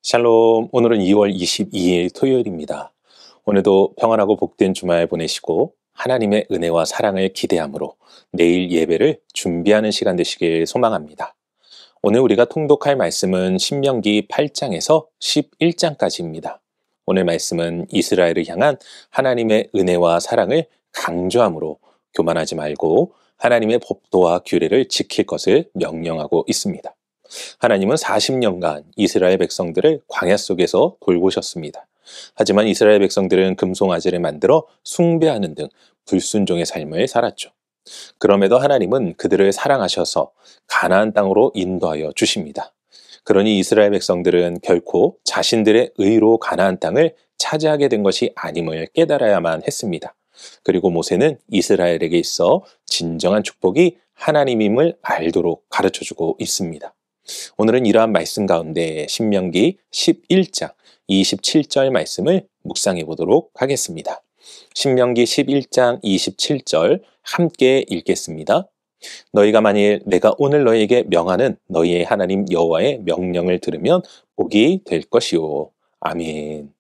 샬롬, 오늘은 2월 22일 토요일입니다. 오늘도 평안하고 복된 주말 보내시고 하나님의 은혜와 사랑을 기대함으로 내일 예배를 준비하는 시간 되시길 소망합니다. 오늘 우리가 통독할 말씀은 신명기 8장에서 11장까지입니다. 오늘 말씀은 이스라엘을 향한 하나님의 은혜와 사랑을 강조함으로 교만하지 말고 하나님의 법도와 규례를 지킬 것을 명령하고 있습니다. 하나님은 40년간 이스라엘 백성들을 광야 속에서 돌보셨습니다. 하지만 이스라엘 백성들은 금송아지를 만들어 숭배하는 등 불순종의 삶을 살았죠. 그럼에도 하나님은 그들을 사랑하셔서 가나안 땅으로 인도하여 주십니다. 그러니 이스라엘 백성들은 결코 자신들의 의로 가나안 땅을 차지하게 된 것이 아님을 깨달아야만 했습니다. 그리고 모세는 이스라엘에게 있어 진정한 축복이 하나님임을 알도록 가르쳐주고 있습니다. 오늘은 이러한 말씀 가운데 신명기 11장 27절 말씀을 묵상해 보도록 하겠습니다. 신명기 11장 27절 함께 읽겠습니다. 너희가 만일 내가 오늘 너희에게 명하는 너희의 하나님 여호와의 명령을 들으면 복이 될 것이요. 아멘.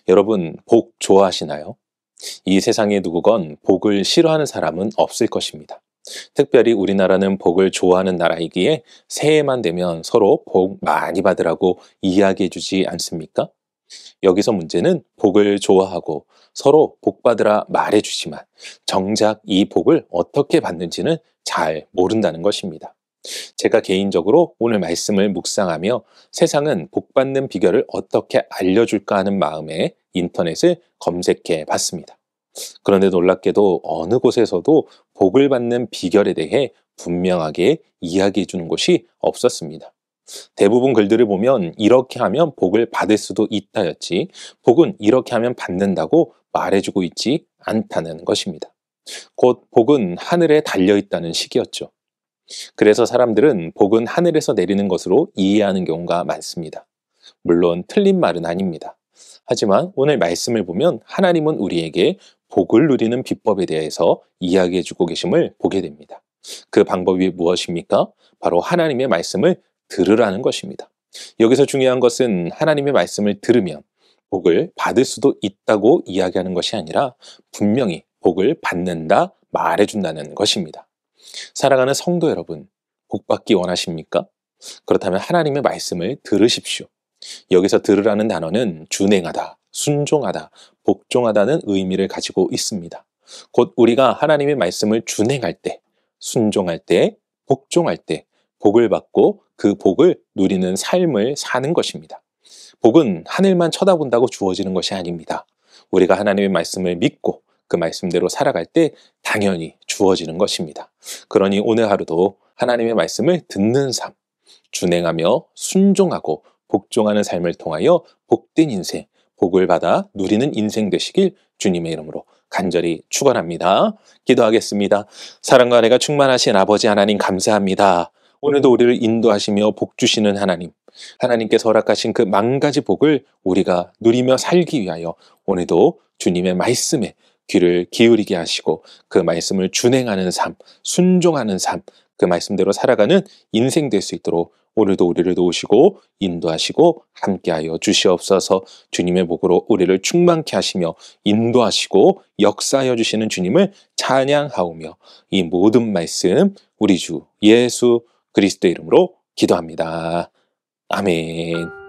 여러분, 복 좋아하시나요? 이 세상에 누구건 복을 싫어하는 사람은 없을 것입니다. 특별히 우리나라는 복을 좋아하는 나라이기에 새해만 되면 서로 복 많이 받으라고 이야기해 주지 않습니까? 여기서 문제는 복을 좋아하고 서로 복 받으라 말해 주지만 정작 이 복을 어떻게 받는지는 잘 모른다는 것입니다. 제가 개인적으로 오늘 말씀을 묵상하며 세상은 복 받는 비결을 어떻게 알려줄까 하는 마음에 인터넷을 검색해 봤습니다. 그런데 놀랍게도 어느 곳에서도 복을 받는 비결에 대해 분명하게 이야기해 주는 곳이 없었습니다. 대부분 글들을 보면 이렇게 하면 복을 받을 수도 있다였지 복은 이렇게 하면 받는다고 말해주고 있지 않다는 것입니다. 곧 복은 하늘에 달려있다는 식이었죠. 그래서 사람들은 복은 하늘에서 내리는 것으로 이해하는 경우가 많습니다. 물론 틀린 말은 아닙니다. 하지만 오늘 말씀을 보면 하나님은 우리에게 복을 누리는 비법에 대해서 이야기해 주고 계심을 보게 됩니다. 그 방법이 무엇입니까? 바로 하나님의 말씀을 들으라는 것입니다. 여기서 중요한 것은 하나님의 말씀을 들으면 복을 받을 수도 있다고 이야기하는 것이 아니라 분명히 복을 받는다 말해준다는 것입니다. 사랑하는 성도 여러분, 복 받기 원하십니까? 그렇다면 하나님의 말씀을 들으십시오. 여기서 들으라는 단어는 준행하다, 순종하다, 복종하다는 의미를 가지고 있습니다. 곧 우리가 하나님의 말씀을 준행할 때, 순종할 때, 복종할 때 복을 받고 그 복을 누리는 삶을 사는 것입니다. 복은 하늘만 쳐다본다고 주어지는 것이 아닙니다. 우리가 하나님의 말씀을 믿고 그 말씀대로 살아갈 때 당연히 주어지는 것입니다. 그러니 오늘 하루도 하나님의 말씀을 듣는 삶, 준행하며 순종하고 복종하는 삶을 통하여 복된 인생, 복을 받아 누리는 인생 되시길 주님의 이름으로 간절히 축원합니다. 기도하겠습니다. 사랑과 은혜가 충만하신 아버지 하나님 감사합니다. 오늘도 우리를 인도하시며 복 주시는 하나님, 하나님께서 허락하신 그 만 가지 복을 우리가 누리며 살기 위하여 오늘도 주님의 말씀에 귀를 기울이게 하시고 그 말씀을 준행하는 삶, 순종하는 삶, 그 말씀대로 살아가는 인생 될 수 있도록 오늘도 우리를 도우시고 인도하시고 함께하여 주시옵소서. 주님의 복으로 우리를 충만케 하시며 인도하시고 역사하여 주시는 주님을 찬양하오며 이 모든 말씀 우리 주 예수 그리스도의 이름으로 기도합니다. 아멘.